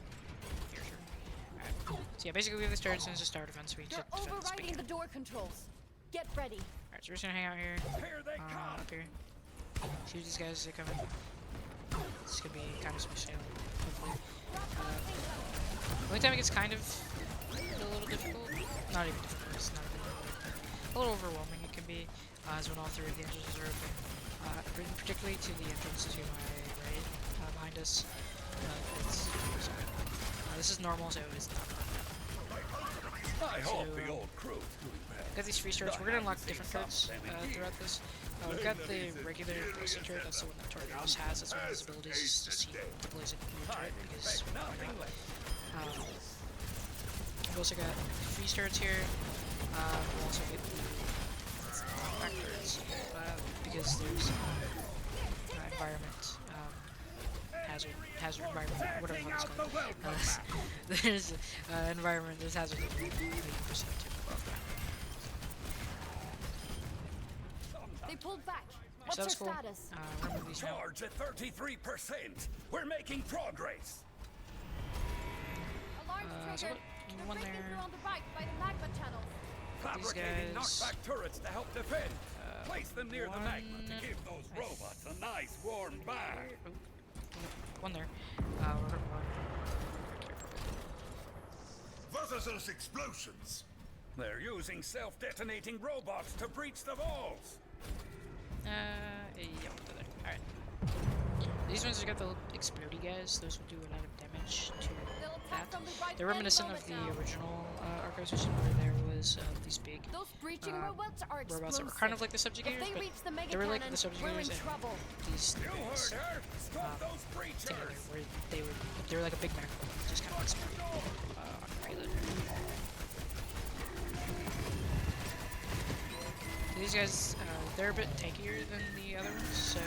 here, sure. Alright. So yeah, basically we have this turret, and it's just tower defense. We need They're to defend this big overriding the guy. door controls. Get ready. Alright, so we're just gonna hang out here. Here they come. Up here. Shoot these guys as they come in. This could be kind of smooth sailing, hopefully. The only time it gets kind of a little difficult, not even difficult, it's not a little overwhelming it can be, is when all three of the entrances are open. Particularly to the entrance to my right, behind us. This is normal, so it's not normal. I hope the old crew's doing well. Got these free starts. We're gonna unlock different cards throughout this. We've got the regular basic turret, that's the one that Tornadoes has. That's one of his abilities, is to see the blaze of blue turret, because we've also got free starts here. We'll also get the back turrets, because there's environment, hazard environment, whatever it's called. There's environment, there's hazard 80% too. They pulled back. What's So that's your cool. status? Remember these now. Charge at 33%. We're making progress. Alarms So triggered. They're one breaking there. through on the right by the magma channels. Fabricating guys, knockback turrets to help defend. Place them near the magma one, to give those robots a nice warm bath. Oh, one there. We're What are those explosions? They're using self-detonating robots to breach the walls. yeah, alright. These ones have got the explodey guys. Those will do a lot of damage to They'll attack that. from the right They're reminiscent of the original Archives mission, where there was these big Those breaching robots are explosive. robots that were kind of like the subjugators, If they but reach the mega they were like cannon, the subjugators we're in and trouble. these You things heard her. Stop those together, breachers. where they were like a big macro, just kind of explode on payload. These guys, they're a bit tankier than the other ones, so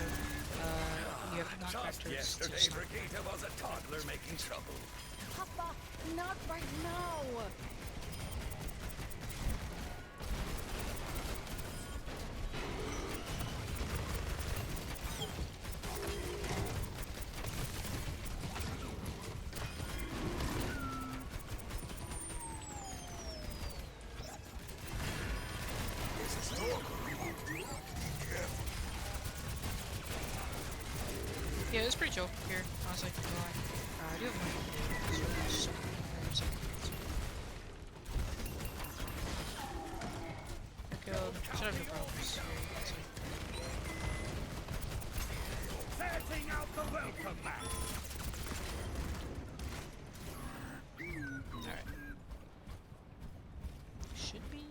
you have knockback Just turrets to yesterday, stop. Brigitte was a toddler making trouble. Papa, not right now. Yeah, it's pretty chill here, honestly. I do have money to do, so there's some killed. Should have no problems here, honestly. Setting out the welcome mat. Alright. Should be.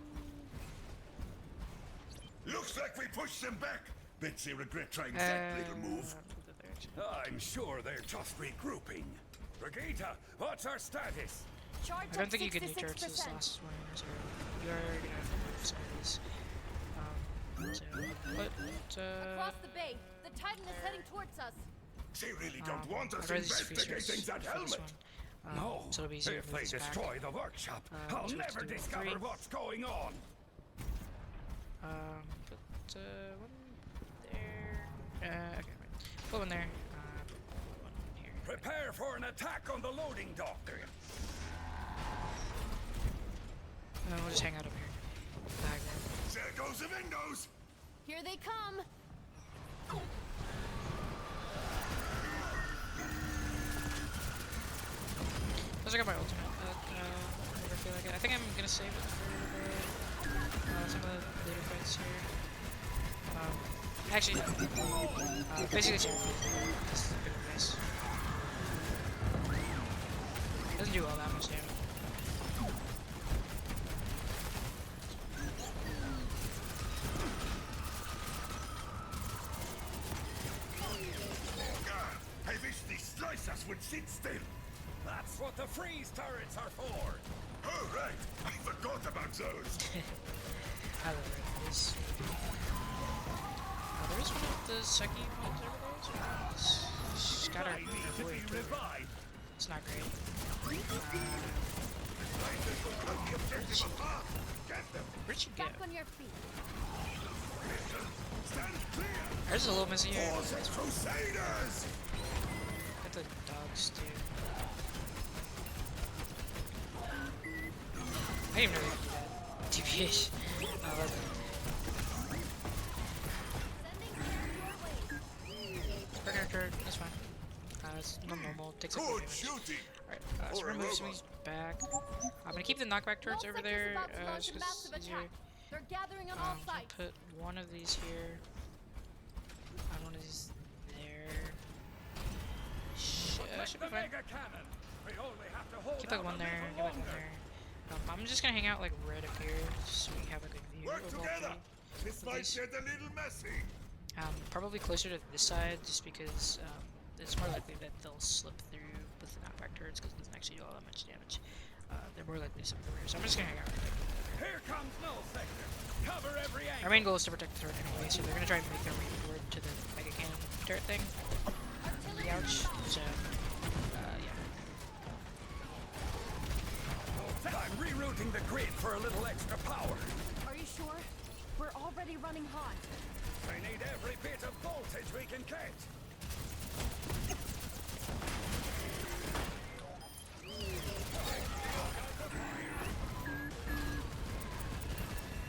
Looks like we pushed them back. Bet they regret trying that little move. I'm sure they're just regrouping. Brigitte, what's our status? Charge I don't at think you can do turrets this 66%. last one, so you're gonna have to move some of these. Across the bay, the Titan is heading towards us. They really don't want us I'd rather just free investigating starts that for this helmet. one. No, So it'll be easier if to move they this back. destroy the workshop, I'll so never let's do discover three. what's going on. Put one there. Okay, right. Put one there. Put one here. Prepare for an attack on the loading dock. There we go. We'll just hang out up here. Back there. There goes the windows. Here they come. Plus I got my ultimate, whenever I feel like it. I think I'm gonna save it for some of the later fights here. Actually, basically save it for this big mess. Doesn't do all that much damage. I wish these slicers would sit still. That's what the freeze turrets are for. Oh, right. I forgot about those. I love this. There is one of the sucky ones over there, so it's got I need to be revived. It's not great. Where'd she go? Back on your feet. Stand clear. There's a little missing here. For the Crusaders. Got the dogs too. I didn't even know they could do that. TPH. I love it. turret. That's fine. It's normal. Takes up Good damage. shooting. Alright, let's remove some of these back. I'm gonna keep the knockback turrets over there, just 'cause it's easier. They're gathering on all Gonna sides. put one of these here. And one of these there. Should be fine. Keep that one there, keep that one there. I'm just gonna hang out like right up here, just so we have a good view Work of all together. three. This might get a little messy. Probably closer to this side, just because it's more likely that they'll slip through with the knockback turrets, because it doesn't actually do all that much damage. They're more likely to slip through here, so I'm just gonna hang out right there. Here comes null sector. Cover every angle. Our main goal is to protect the turret anyway, so they're gonna try and make their way forward to the mega cannon turret thing. Ouch. So, yeah. I'm rerouting the grid for a little extra power. Are you sure? We're already running hot. We need every bit of voltage we can get.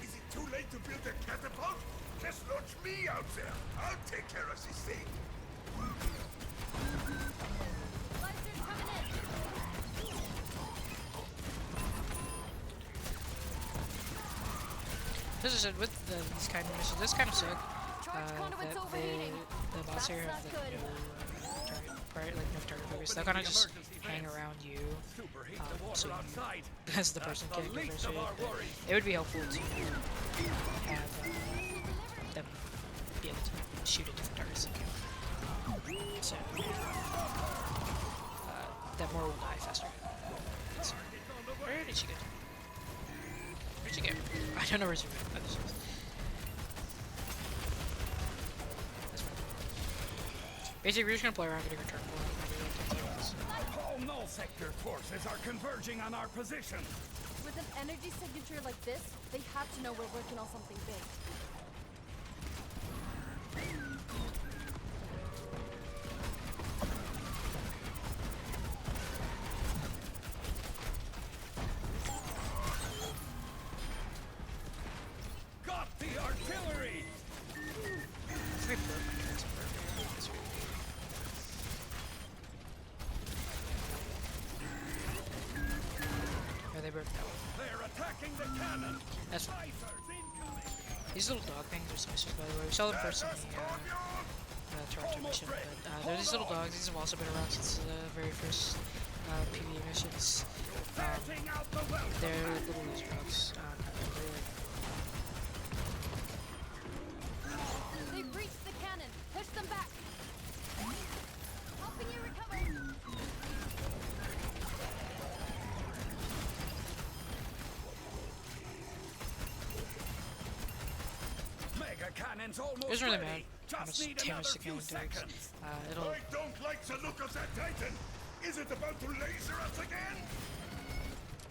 Is it too late to build a catapult? Just launch me out there. I'll take care of this thing. Lasers coming in. As I said, with these kind of missions, this kind of suck. Charge conduit's That overheating. the bots here have That's like, not no target focus. They'll kind of just hang around you, so you, as the person getting frustrated. It would be helpful to have them be able to shoot at different targets than you. So that more will die faster. So, where did she go? Where'd she go? I don't know where she went. Oh, there she is. That's fine. Basically, we're just gonna play around getting a turn for All null sector forces are converging on our position. With an energy signature like this, they have to know we're working on something big. Got the artillery! They broke that one. They're attacking the cannon. That's fine. Fighters incoming. These little dog things are submissions, by the way. We saw them first in the Toronto mission, but they're these little dogs. These have also been around since the very first PvE missions. They're little loser dogs. They've reached the cannon. Push them back. Helping you recover. Mega cannon's almost It doesn't really ready. matter how Just much need damage another the few cannon takes. seconds. It'll. I don't like the look of that Titan. Is it about to laser us again?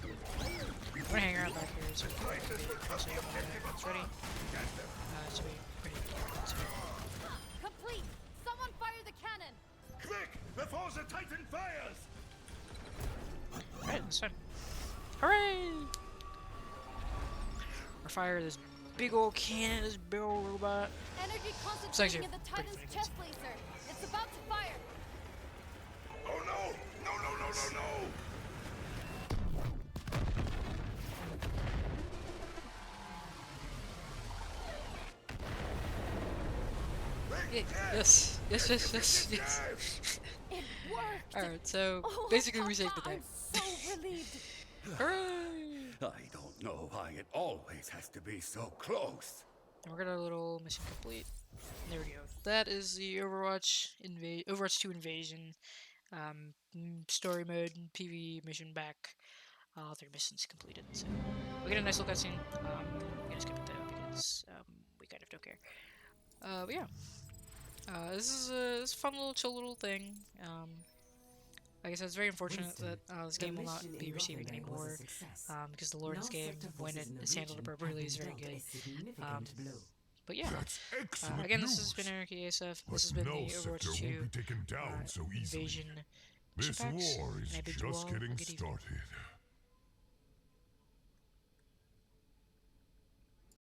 I'm gonna hang around back here so we can get close to it when it's ready. So we pretty. Complete. Someone fire the cannon. Quick, before the Titan fires! Alright, this time. Hooray! We're fire this big old cannon, this big old robot. Energy actually concentrating in the pretty Titan's funny. chest laser. It's about to fire. Oh no! No, no, no, no, no! Yes, yes, yes, yes, yes. It worked. Alright, so Oh, basically we saved the day. I'm so relieved. Hooray! I don't know why it always has to be so close. And we're gonna little mission complete. There we go. That is the Overwatch Overwatch 2 invasion story mode PvE mission back. All 3 missions completed. So we get a nice little cutscene. I'm gonna skip it though because we kind of don't care. But yeah. This is a fun little chill little thing. Like I said, it's very unfortunate that this game will not be receiving any more because the lore in this game, when it is handled appropriately, is very good. But yeah, That's excellent again, this news. has been Anarchy ASF. But This has been no the sector Overwatch 2 won't be taken down so easily. invasion. This Packs, war and is I bid you just all a getting good evening. started.